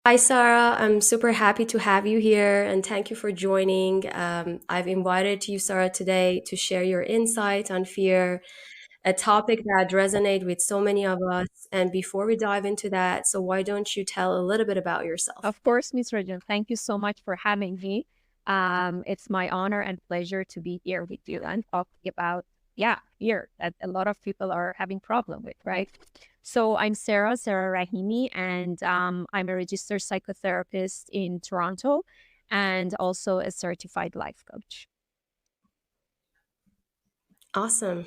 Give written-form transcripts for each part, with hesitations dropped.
Hi, Sarah. I'm super happy to have you here and thank you for joining. I've invited you, Sarah, today to share your insight on fear, a topic that resonates with so many of us. And before we dive into that, so why don't you tell a little bit about yourself? Of course, Miss Regina, thank you so much for having me. It's my honor and pleasure to be here with you and talking about, fear that a lot of people are having problem with, right? So I'm Sara Rahimi, and I'm a registered psychotherapist in Toronto and also a certified life coach. Awesome.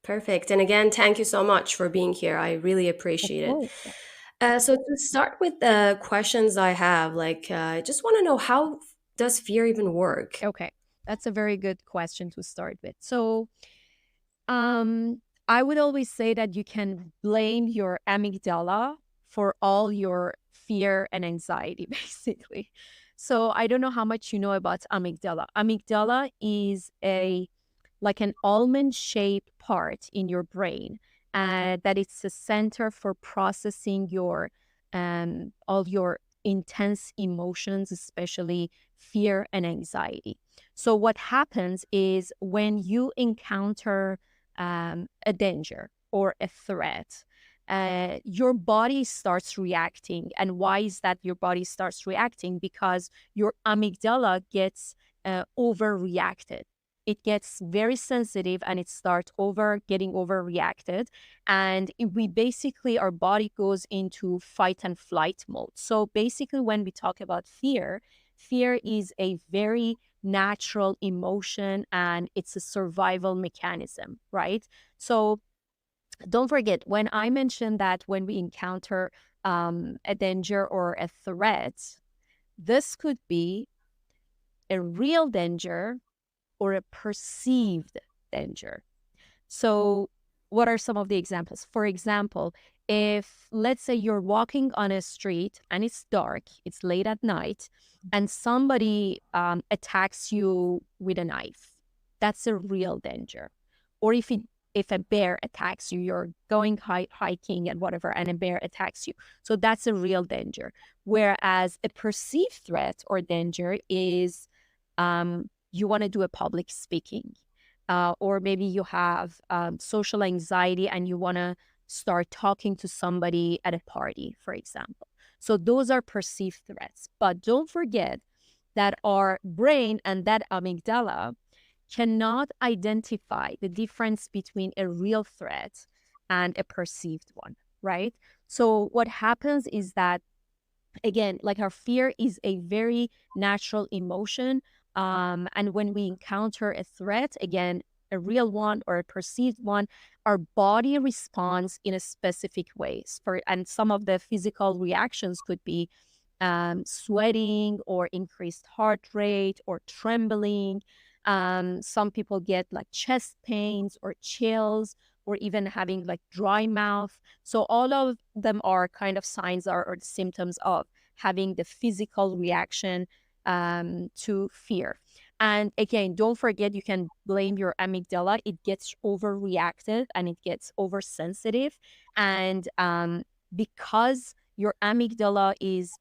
Perfect. And again, thank you so much for being here. I really Of appreciate it. course. So to start with the questions I have, I just want to know, how does fear even work? Okay, that's a very good question to start with. Um, I would always say that you can blame your amygdala for all your fear and anxiety, basically. So I don't know how much you know about amygdala. Amygdala is a like an almond-shaped part in your brain, that it's a center for processing your all your intense emotions, especially fear and anxiety. So what happens is when you encounter a danger or a threat, your body starts reacting. And why is that your body starts reacting? Because your amygdala gets overreacted. It gets very sensitive and it starts getting overreacted. And we basically, our body goes into fight and flight mode. So basically, when we talk about fear, fear is a very natural emotion and it's a survival mechanism, right? So don't forget, when I mentioned that when we encounter a danger or a threat, this could be a real danger or a perceived danger. So, what are some of the examples? For example, if let's say you're walking on a street and it's dark, it's late at night, and somebody attacks you with a knife, that's a real danger. Or if a bear attacks you, you're going hiking and whatever, and a bear attacks you, so that's a real danger. Whereas a perceived threat or danger is you want to do a public speaking, or maybe you have social anxiety and you want to start talking to somebody at a party, for example. So those are perceived threats. But don't forget that our brain and that amygdala cannot identify the difference between a real threat and a perceived one, right? So what happens is that, again, like, our fear is a very natural emotion, and when we encounter a threat, again, a real one or a perceived one, our body responds in a specific ways. For and some of the physical reactions could be sweating or increased heart rate or trembling. Some people get like chest pains or chills or even having like dry mouth. So all of them are kind of signs or symptoms of having the physical reaction to fear. And again, don't forget, you can blame your amygdala. It gets overreactive and it gets oversensitive. And because your amygdala is,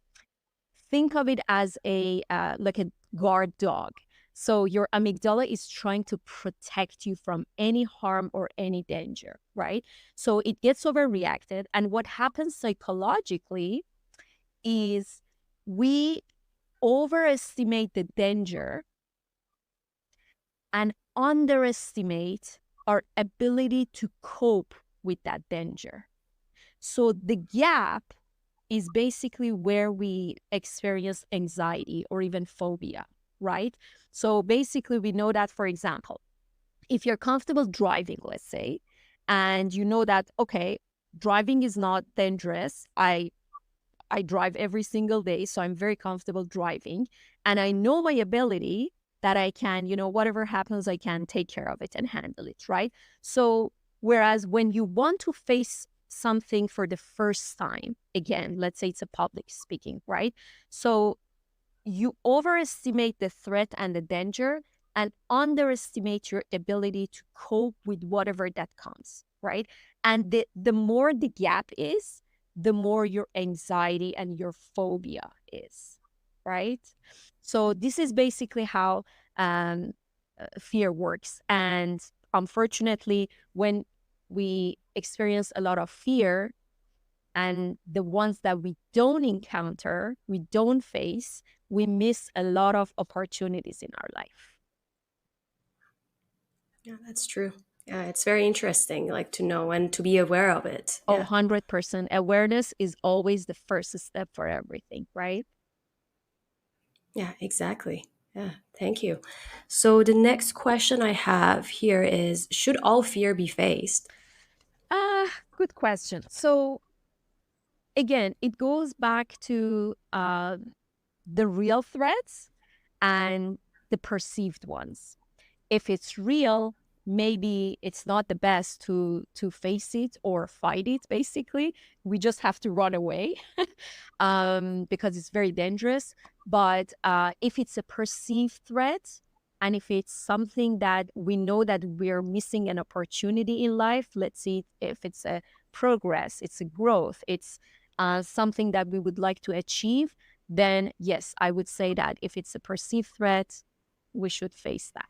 think of it as a like a guard dog. So your amygdala is trying to protect you from any harm or any danger, right? So it gets overreacted. And what happens psychologically is we overestimate the danger and underestimate our ability to cope with that danger. So the gap is basically where we experience anxiety or even phobia, right? So basically, we know that, for example, if you're comfortable driving, let's say, and you know that, okay, driving is not dangerous. I drive every single day, so I'm very comfortable driving. And I know my ability that I can, whatever happens, I can take care of it and handle it, right? So, whereas when you want to face something for the first time, again, let's say it's a public speaking, right? So, you overestimate the threat and the danger and underestimate your ability to cope with whatever that comes, right? And the more the gap is, the more your anxiety and your phobia is, right? So this is basically how um, fear works. And unfortunately, when we experience a lot of fear, and the ones that we don't encounter, we don't face, we miss a lot of opportunities in our life. Yeah, that's true. Yeah, it's very interesting, like to know and to be aware of it. Oh, Yeah. 100%. Awareness is always the first step for everything, right? Yeah, exactly. Yeah, thank you. So the next question I have here is, should all fear be faced? Good question. So again, it goes back to the real threats and the perceived ones. If it's real, maybe it's not the best to face it or fight it. Basically, we just have to run away because it's very dangerous. But if it's a perceived threat, and if it's something that we know that we're missing an opportunity in life, let's see if it's a progress, it's a growth, it's something that we would like to achieve, then yes, I would say that if it's a perceived threat, we should face that.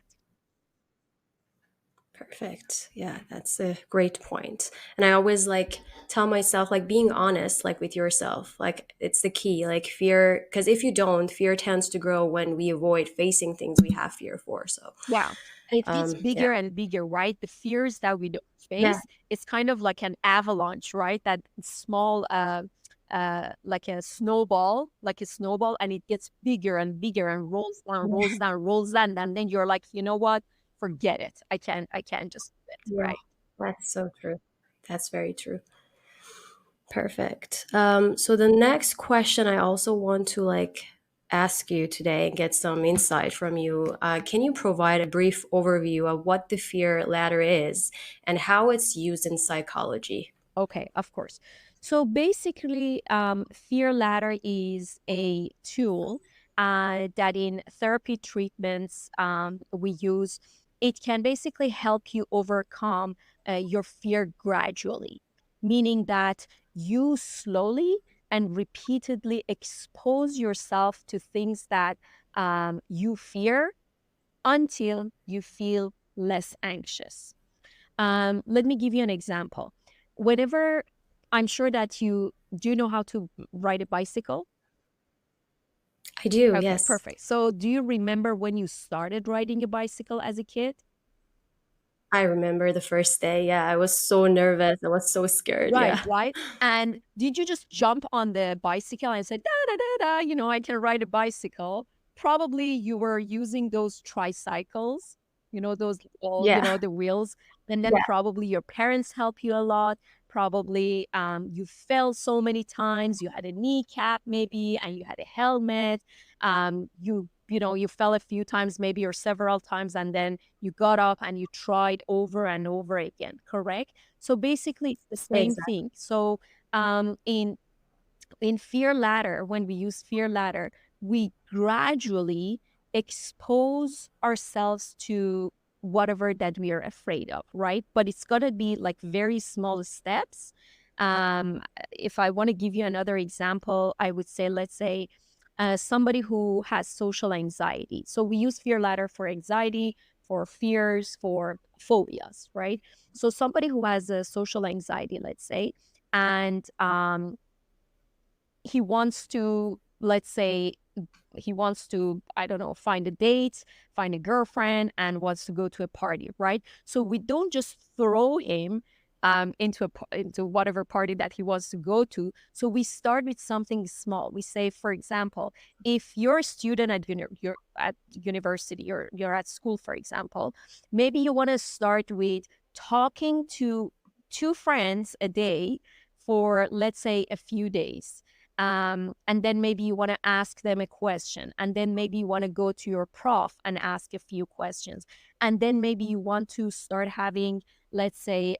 Perfect. Yeah, that's a great point. And I always like tell myself, like, being honest, like with yourself, like it's the key. Like fear, because if you don't, fear tends to grow when we avoid facing things we have fear for. So, Yeah. It gets yeah, bigger and bigger, right? The fears that we don't yeah, face, it's kind of like an avalanche, right? That small, like a snowball, and it gets bigger and bigger and rolls down, rolls down, rolls down. And then you're like, you know what? Forget it. I can't just do it, yeah. right? That's so true. That's very true. Perfect. So the next question I also want to like ask you today and get some insight from you. Can you provide a brief overview of what the fear ladder is and how it's used in psychology? Okay, of course. So basically, fear ladder is a tool that in therapy treatments we use. It can basically help you overcome your fear gradually, meaning that you slowly and repeatedly expose yourself to things that you fear until you feel less anxious. Let me give you an example. Whenever I'm sure that you do you know how to ride a bicycle? I do, Okay, yes. perfect. So do you remember when you started riding a bicycle as a kid? I remember the first day. Yeah, I was so nervous. I was so scared. Right, Yeah. right. And did you just jump on the bicycle and say, da da da da, I can ride a bicycle? Probably you were using those tricycles, those all, Yeah. the wheels. And then Yeah. probably your parents help you a lot. Probably you fell so many times. You had a kneecap maybe, and you had a helmet. You fell a few times maybe or several times, and then you got up and you tried over and over again, correct? So basically, it's the same Exactly. thing. So in fear ladder, when we use fear ladder, we gradually expose ourselves to whatever that we are afraid of, right? But it's gonna be like very small steps. If I want to give you another example, I would say, let's say, somebody who has social anxiety. So we use fear ladder for anxiety, for fears, for phobias, right? So somebody who has a social anxiety, let's say, and he wants to, let's say, he wants to, I don't know, find a date, find a girlfriend, and wants to go to a party, right? So we don't just throw him into whatever party that he wants to go to. So we start with something small. We say, for example, if you're a student you're at university, or you're at school, for example, maybe you want to start with talking to two friends a day for, let's say, a few days, and then maybe you want to ask them a question, and then maybe you want to go to your prof and ask a few questions, and then maybe you want to start having, let's say,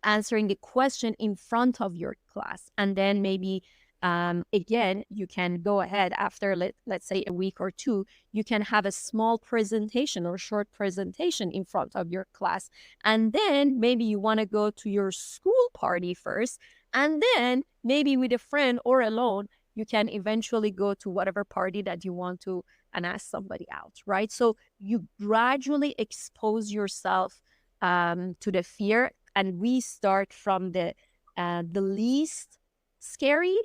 answering the question in front of your class. And then maybe again, you can go ahead after, let's say, a week or two, you can have a small presentation or short presentation in front of your class. And then maybe you want to go to your school party first. And then maybe with a friend or alone, you can eventually go to whatever party that you want to and ask somebody out, right? So you gradually expose yourself to the fear, and we start from the least scary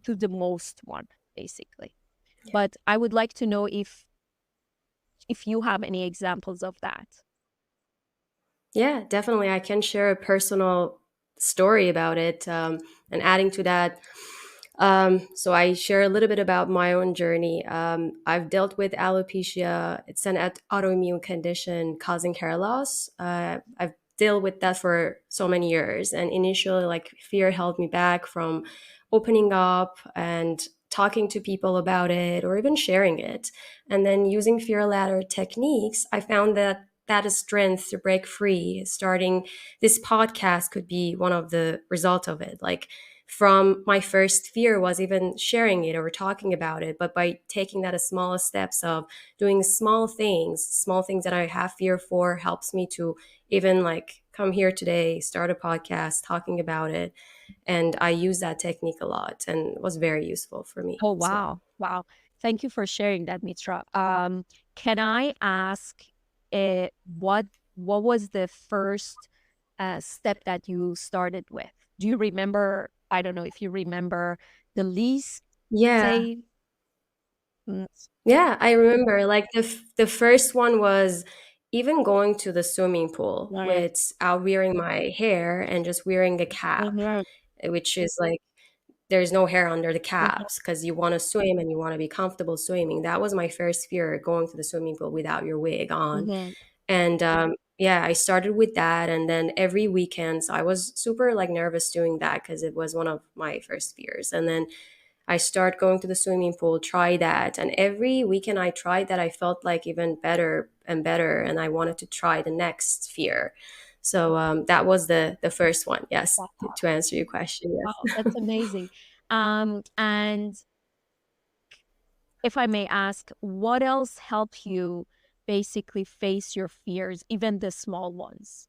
to the most one, basically. But I would like to know if you have any examples of that. Yeah, definitely. I can share a personal story about it. And adding to that, so I share a little bit about my own journey. I've dealt with alopecia. It's an autoimmune condition causing hair loss. I've dealt with that for so many years. And initially, like, fear held me back from opening up and talking to people about it or even sharing it. And then using fear ladder techniques, I found that is strength to break free. Starting this podcast could be one of the result of it. Like, from my first fear was even sharing it or talking about it, but by taking that as small steps of doing small things that I have fear for helps me to even like come here today, start a podcast talking about it. And I use that technique a lot and it was very useful for me. Oh, So wow. Wow. Thank you for sharing that, Mitra. Can I ask what was the first step that you started with? Do you remember? I don't know if you remember the least, yeah. say, mm, Yeah, I remember like the first one was even going to the swimming pool right. without wearing my hair and just wearing a cap, Mhm, which is like there's no hair under the mhm, caps because you want to swim and you want to be comfortable swimming. That was my first fear, going to the swimming pool without your wig on. mhm. And yeah, I started with that, and then every weekend, so I was super like nervous doing that because it was one of my first fears. And then I start going to the swimming pool, try that. And every weekend I tried that, I felt like even better and better. And I wanted to try the next fear. So that was the first one. Yes, Wow, to answer your question. wow, Yes. that's amazing. And if I may ask, what else helped you basically face your fears, even the small ones?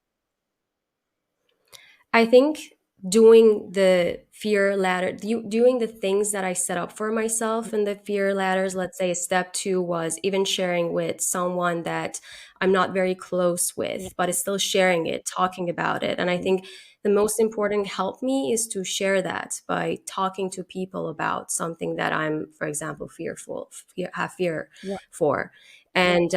I think doing the fear ladder, doing the things that I set up for myself in the fear ladders, let's say step two was even sharing with someone that I'm not very close Yeah. with, but is still sharing it, talking about it. And I think the most important help me is to share that by talking to people about something that I'm, for example, have fear Yeah. for. And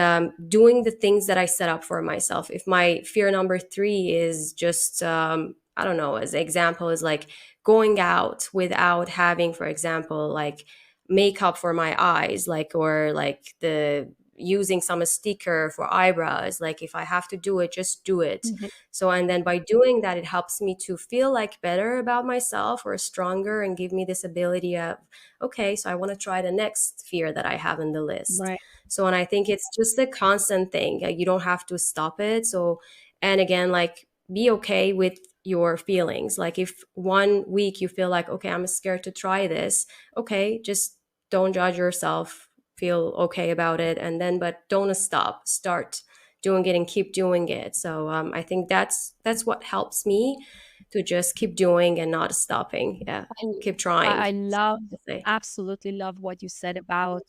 doing the things that I set up for myself. If my fear number three is just I don't know, as an example is like going out without having, for example, like makeup for my eyes, like, or like the using some sticker for eyebrows. Like, if I have to do it, just do it. Mhm. So, and then by doing that, it helps me to feel like better about myself or stronger and give me this ability of, okay, so I want to try the next fear that I have in the list. Right. So, and I think it's just a constant thing. Like, you don't have to stop it. So, and again, like, be okay with your feelings. Like, if one week you feel like, okay, I'm scared to try this, okay, just don't judge yourself, feel okay about it, and then, but don't stop, start doing it and keep doing it. So I think that's what helps me to just keep doing and not stopping. Yeah, I, keep trying. I love, To say. absolutely love what you said about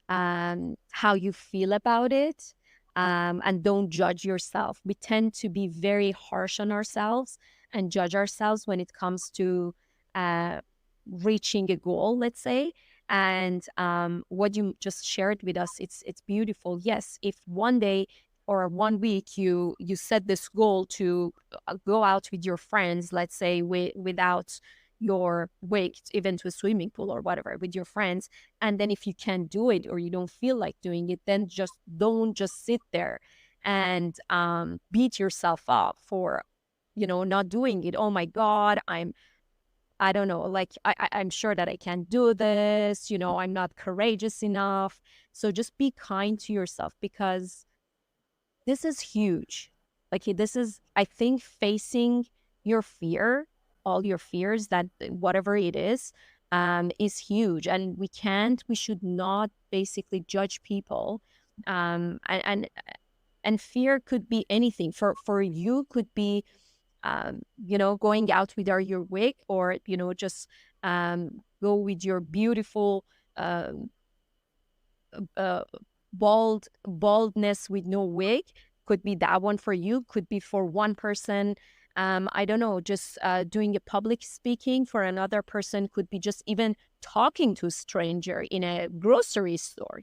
how you feel about it, and don't judge yourself. We tend to be very harsh on ourselves and judge ourselves when it comes to uh, reaching a goal, let's say. And what you just shared with us, it's beautiful. Yes, if one day or one week you set this goal to go out with your friends, let's say without your wake, even to a swimming pool or whatever, with your friends, and then if you can't do it or you don't feel like doing it, then just don't just sit there and beat yourself up for not doing it. Oh my god, I don't know, like I'm sure that I can't do this, I'm not courageous enough. So just be kind to yourself, because this is huge. Like, this is, I think, facing your fear, all your fears, that whatever it is huge. And we should not basically judge people. And fear could be anything. For you, could be going out without your wig, or just go with your beautiful um, uh, baldness with no wig. Could be that one for you, could be for one person. I don't know, just doing a public speaking. For another person, could be just even talking to a stranger in a grocery store,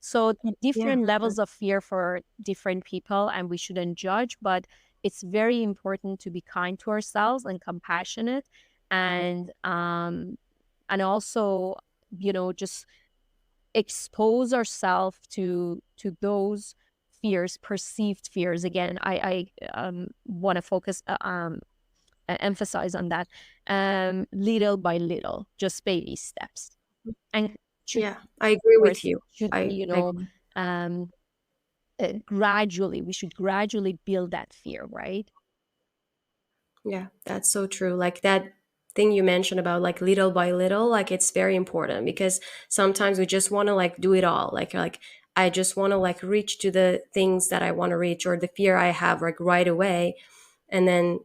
so the Yeah. different levels of fear for different people, and we shouldn't judge, but it's very important to be kind to ourselves and compassionate, and also just expose ourselves to those fears, perceived fears. Again, I want to focus emphasize on that, little by little, just baby steps, and should, Yeah, I agree of with course, you. should be, I um gradually, we should gradually build that fear, right? Yeah, that's so true. Like that thing you mentioned about like little by little, like it's very important because sometimes we just want to like do it all. Like I just want to like reach to the things that I want to reach or the fear I have like right away, and then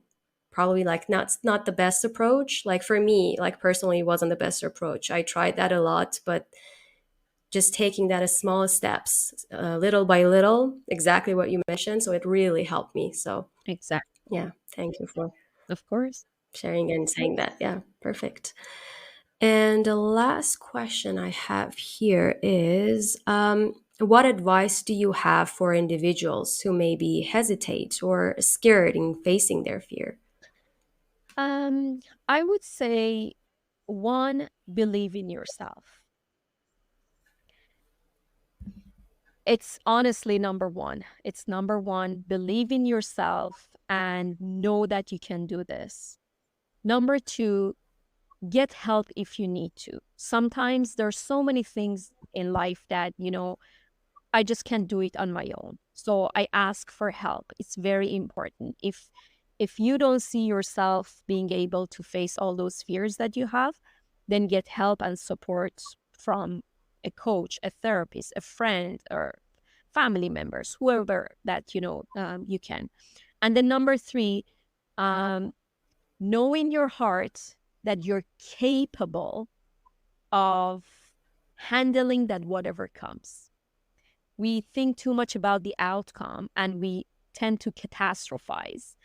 probably like not the best approach. Like for me, like personally, it wasn't the best approach. I tried that a lot, but just taking that as small steps, little by little, exactly what you mentioned. So it really helped me. So Exactly. yeah, thank you for Of course. sharing and saying that. Yeah, perfect. And the last question I have here is what advice do you have for individuals who maybe hesitate or scared in facing their fear? I would say, one, believe in yourself. It's honestly number one. It's number one. Believe in yourself and know that you can do this. Number two, get help if you need to. Sometimes there's so many things in life that, I just can't do it on my own. So I ask for help. It's very important. If you don't see yourself being able to face all those fears that you have, then get help and support from a coach, a therapist, a friend, or family members, whoever that you can. And then number three, um, know in your heart that you're capable of handling that whatever comes. We think too much about the outcome and we tend to catastrophize.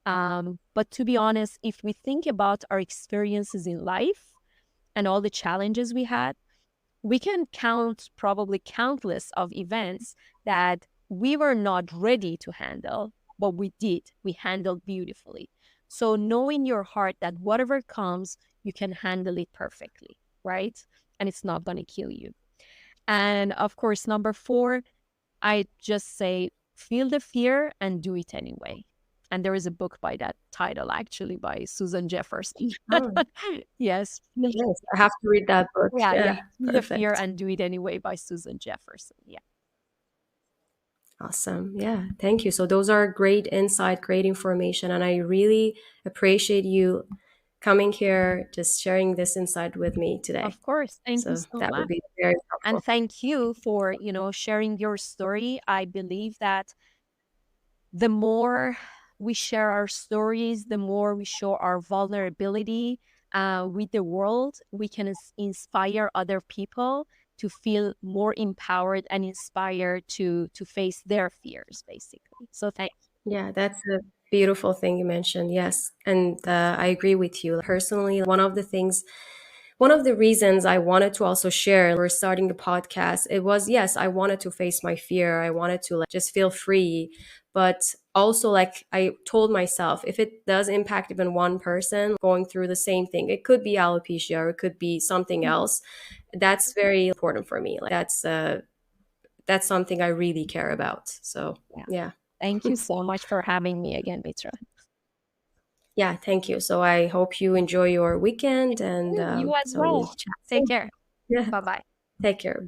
But to be honest, if we think about our experiences in life and all the challenges we had, we can count probably countless of events that we were not ready to handle, but we did. We handled beautifully. So know in your heart that whatever comes, you can handle it perfectly, right? And it's not going to kill you. And of course, number four, I just say, feel the fear and do it anyway. And there is a book by that title, actually, by Susan Jefferson. Oh, Yes. nice. I have to read that book. Yeah, yeah. Yeah, Feel the fear perfect. and do it anyway by Susan Jefferson. Yeah. Awesome. Yeah, thank you. So those are great insight, great information, and I really appreciate you coming here, just sharing this insight with me today. Of course. Thank you So so that would much. be very And helpful. thank you for, sharing your story. I believe that the more we share our stories, the more we show our vulnerability with the world, we can inspire other people to feel more empowered and inspired to face their fears, basically. So thank Yeah, that's a beautiful thing you mentioned. Yes. And I agree with you. Personally, one of the reasons I wanted to also share, we're starting the podcast, it was, yes, I wanted to face my fear. I wanted to like just feel free. But also, like I told myself, if it does impact even one person going through the same thing, it could be alopecia or it could be something you. else. That's very important for me. Like that's something I really care about. So Yeah. yeah. Thank you so much for having me again, Mitra. Yeah, thank you. So I hope you enjoy your weekend, and You as so we'll well. chat Take soon. care. Yeah, Bye bye. take care.